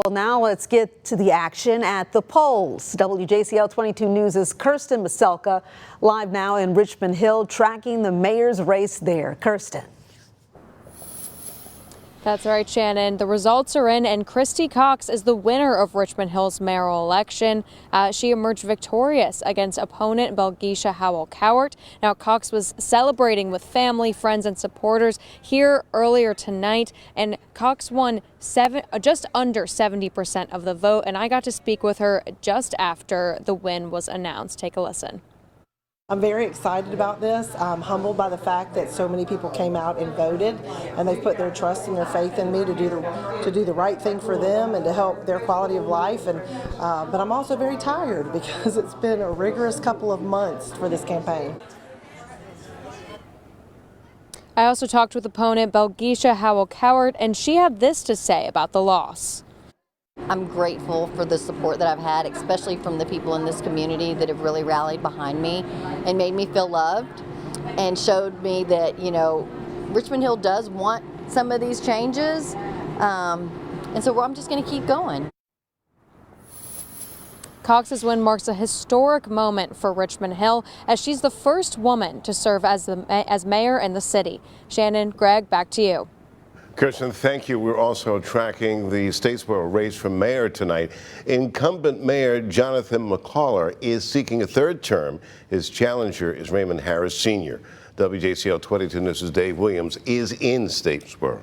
Well, now let's get to the action at the polls. WJCL 22 News' Kirsten Maselka live now in Richmond Hill tracking the mayor's race there. Kirsten. That's right, Shannon. The results are in, and Christy Cox is the winner of Richmond Hill's mayoral election. She emerged victorious against opponent Belgisha Howell-Cowart. Now, Cox was celebrating with family, friends, and supporters here earlier tonight, and Cox won just under 70% of the vote, and I got to speak with her just after the win was announced. Take a listen. I'm very excited about this. I'm humbled by the fact that so many people came out and voted, and they've put their trust and their faith in me to do the right thing for them and to help their quality of life. And but I'm also very tired because it's been a rigorous couple of months for this campaign. I also talked with opponent Belgisha Howell-Cowart, and she had this to say about the loss. I'm grateful for the support that I've had, especially from the people in this community that have really rallied behind me and made me feel loved and showed me that, you know, Richmond Hill does want some of these changes. And so I'm just going to keep going. Cox's win marks a historic moment for Richmond Hill as she's the first woman to serve as mayor in the city. Shannon, Greg, back to you. Kirsten, thank you. We're also tracking the Statesboro race for mayor tonight. Incumbent Mayor Jonathan McCullough is seeking a third term. His challenger is Raymond Harris Sr. WJCL 22 News' Dave Williams is in Statesboro.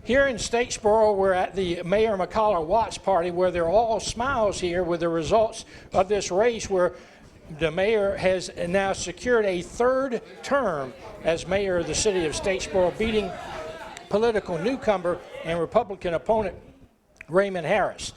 Here in Statesboro, we're at the Mayor McCullough watch party where they're all smiles here with the results of this race, where the mayor has now secured a third term as mayor of the city of Statesboro, beating political newcomer and Republican opponent Raymond Harris.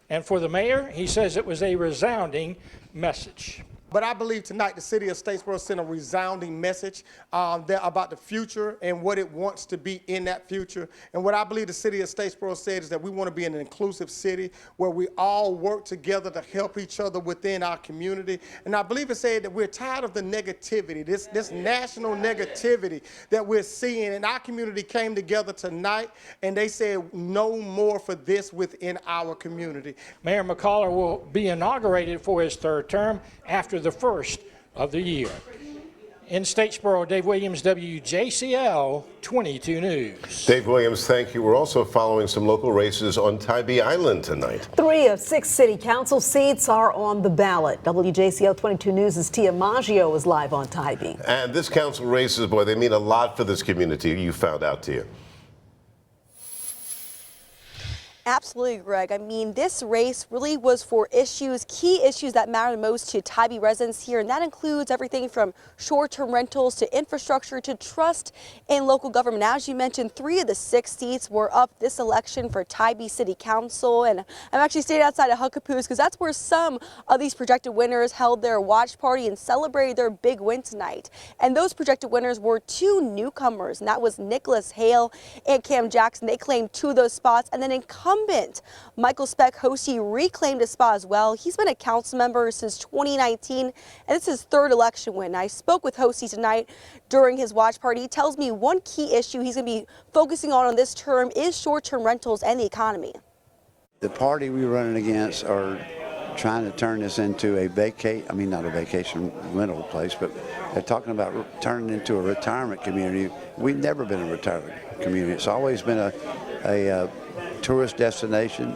And for the mayor, he says it was a resounding message. But I believe tonight the city of Statesboro sent a resounding message about the future and what it wants to be in that future. And what I believe the city of Statesboro said is that we want to be an inclusive city where we all work together to help each other within our community. And I believe it said that we're tired of the negativity, this national negativity that we're seeing. And our community came together tonight and they said no more for this within our community. Mayor McCullough will be inaugurated for his third term after the first of the year. In Statesboro, Dave Williams, WJCL 22 News. Dave Williams, thank you. We're also following some local races on Tybee Island tonight. 3 of 6 city council seats are on the ballot. WJCL 22 News' Tia Maggio is live on Tybee. And this council races, boy, they mean a lot for this community. You found out, Tia. Absolutely, Greg. I mean, this race really was for key issues that matter most to Tybee residents here, and that includes everything from short-term rentals to infrastructure to trust in local government. As you mentioned, 3 of the 6 seats were up this election for Tybee City Council, and I'm actually staying outside of Huckapoo's because that's where some of these projected winners held their watch party and celebrated their big win tonight. And those projected winners were 2 newcomers, and that was Nicholas Hale and Cam Jackson. They claimed 2 of those spots, and then incumbent Michael Speck-Hosey reclaimed a spot as well. He's been a council member since 2019, and it's his 3rd election win. I spoke with Hosey tonight during his watch party. He tells me one key issue he's going to be focusing on this term is short-term rentals and the economy. The party we're running against are trying to turn this into not a vacation rental place, but they're talking about turning into a retirement community. We've never been a retirement community. It's always been a tourist destination.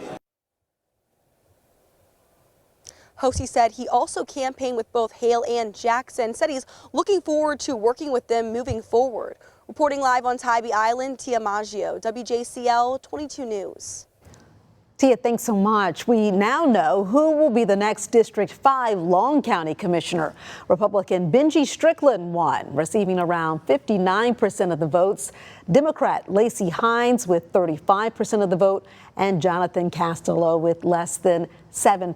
Hosey said he also campaigned with both Hale and Jackson, said he's looking forward to working with them moving forward. Reporting live on Tybee Island, Tia Maggio, WJCL 22 News. Tia, thanks so much. We now know who will be the next District 5 Long County Commissioner. Republican Benji Strickland won, receiving around 59% of the votes. Democrat Lacey Hines with 35% of the vote, and Jonathan Castello with less than 7%.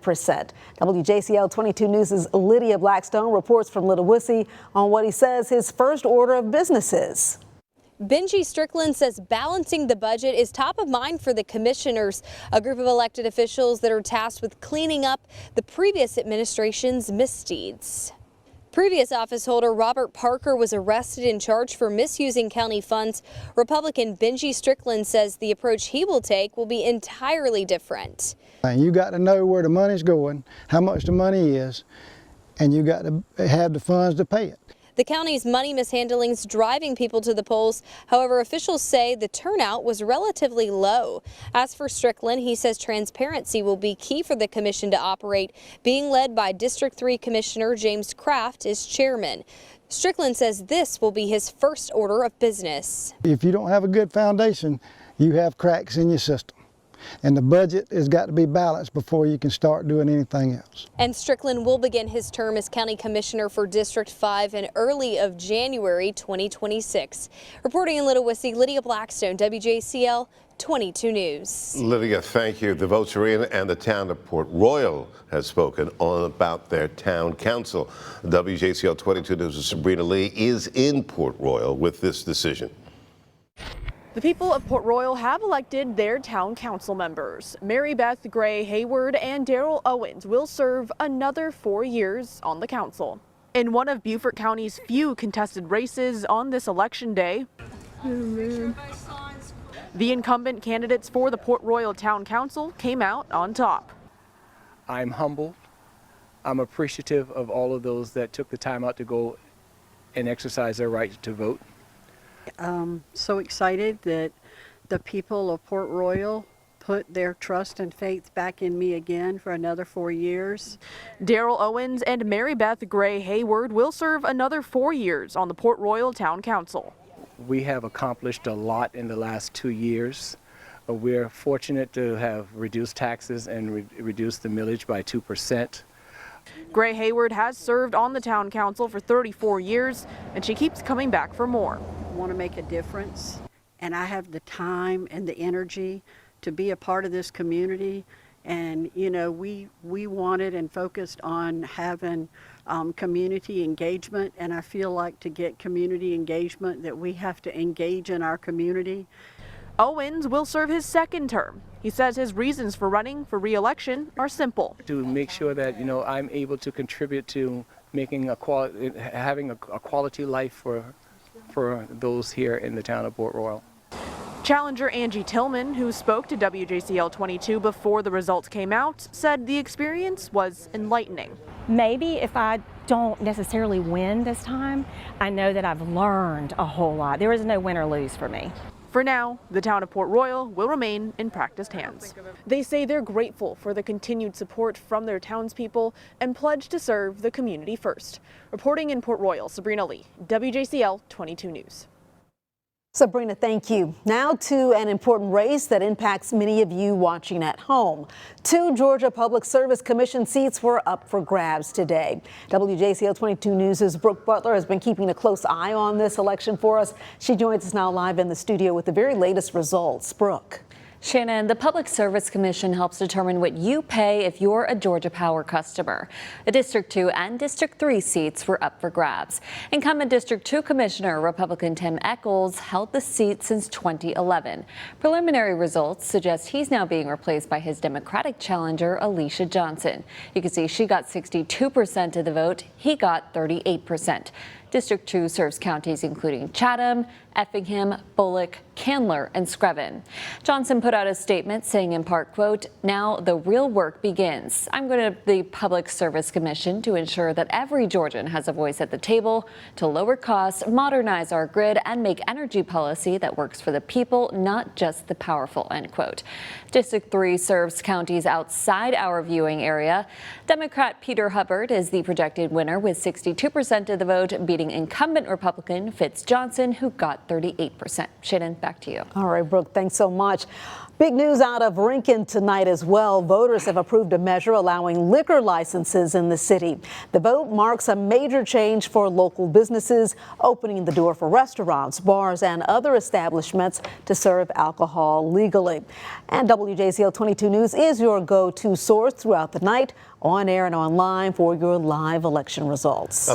WJCL 22 News' Lydia Blackstone reports from Little Wissy on what he says his first order of business is. Benji Strickland says balancing the budget is top of mind for the commissioners, a group of elected officials that are tasked with cleaning up the previous administration's misdeeds. Previous office holder Robert Parker was arrested and charged for misusing county funds. Republican Benji Strickland says the approach he will take will be entirely different. And you got to know where the money's going, how much the money is, and you got to have the funds to pay it. The county's money mishandling is driving people to the polls. However, officials say the turnout was relatively low. As for Strickland, he says transparency will be key for the commission to operate, being led by District 3 Commissioner James Kraft as chairman. Strickland says this will be his first order of business. If you don't have a good foundation, you have cracks in your system. And the budget has got to be balanced before you can start doing anything else. And Strickland will begin his term as county commissioner for District 5 in early of January 2026. Reporting in Little Wissey, Lydia Blackstone, WJCL 22 News. Lydia, thank you. The votes are in, and the town of Port Royal has spoken on about their town council. WJCL 22 News' Sabrina Lee is in Port Royal with this decision. The people of Port Royal have elected their town council members. Mary Beth Gray Hayward and Daryl Owens will serve another 4 years on the council. In one of Beaufort County's few contested races on this election day, the incumbent candidates for the Port Royal Town Council came out on top. I'm humbled. I'm appreciative of all of those that took the time out to go and exercise their right to vote. So excited that the people of Port Royal put their trust and faith back in me again for another 4 years. Daryl Owens and Mary Beth Gray Hayward will serve another 4 years on the Port Royal Town Council. We have accomplished a lot in the last 2 years. We're fortunate to have reduced taxes and reduced the millage by 2%. Gray Hayward has served on the town council for 34 years, and she keeps coming back for more. I want to make a difference, and I have the time and the energy to be a part of this community. And you know, we wanted and focused on having community engagement, and I feel like to get community engagement that we have to engage in our community. Owens will serve his second term. He says his reasons for running for re-election are simple. To make sure that, I'm able to contribute to making having a quality life for those here in the town of Port Royal. Challenger Angie Tillman, who spoke to WJCL 22 before the results came out, said the experience was enlightening. Maybe if I don't necessarily win this time, I know that I've learned a whole lot. There is no win or lose for me. For now, the town of Port Royal will remain in practiced hands. They say they're grateful for the continued support from their townspeople and pledge to serve the community first. Reporting in Port Royal, Sabrina Lee, WJCL 22 News. Sabrina, thank you. Now to an important race that impacts many of you watching at home. 2 Georgia Public Service Commission seats were up for grabs today. WJCL 22 News' Brooke Butler has been keeping a close eye on this election for us. She joins us now live in the studio with the very latest results. Brooke. Shannon, the Public Service Commission helps determine what you pay if you're a Georgia Power customer. The District 2 and District 3 seats were up for grabs. Incumbent District 2 Commissioner Republican Tim Echols held the seat since 2011. Preliminary results suggest he's now being replaced by his Democratic challenger, Alicia Johnson. You can see she got 62% of the vote. He got 38%. District 2 serves counties including Chatham, Effingham, Bullock, Candler, and Screven. Johnson put out a statement saying in part, quote, "Now the real work begins. I'm going to the Public Service Commission to ensure that every Georgian has a voice at the table to lower costs, modernize our grid, and make energy policy that works for the people, not just the powerful," end quote. District 3 serves counties outside our viewing area. Democrat Peter Hubbard is the projected winner with 62% of the vote, beating incumbent Republican Fitz Johnson, who got 38%. Shannon, back to you. All right, Brooke, thanks so much. Big news out of Rincon tonight as well. Voters have approved a measure allowing liquor licenses in the city. The vote marks a major change for local businesses, opening the door for restaurants, bars, and other establishments to serve alcohol legally. And WJCL 22 News is your go-to source throughout the night, on air and online for your live election results.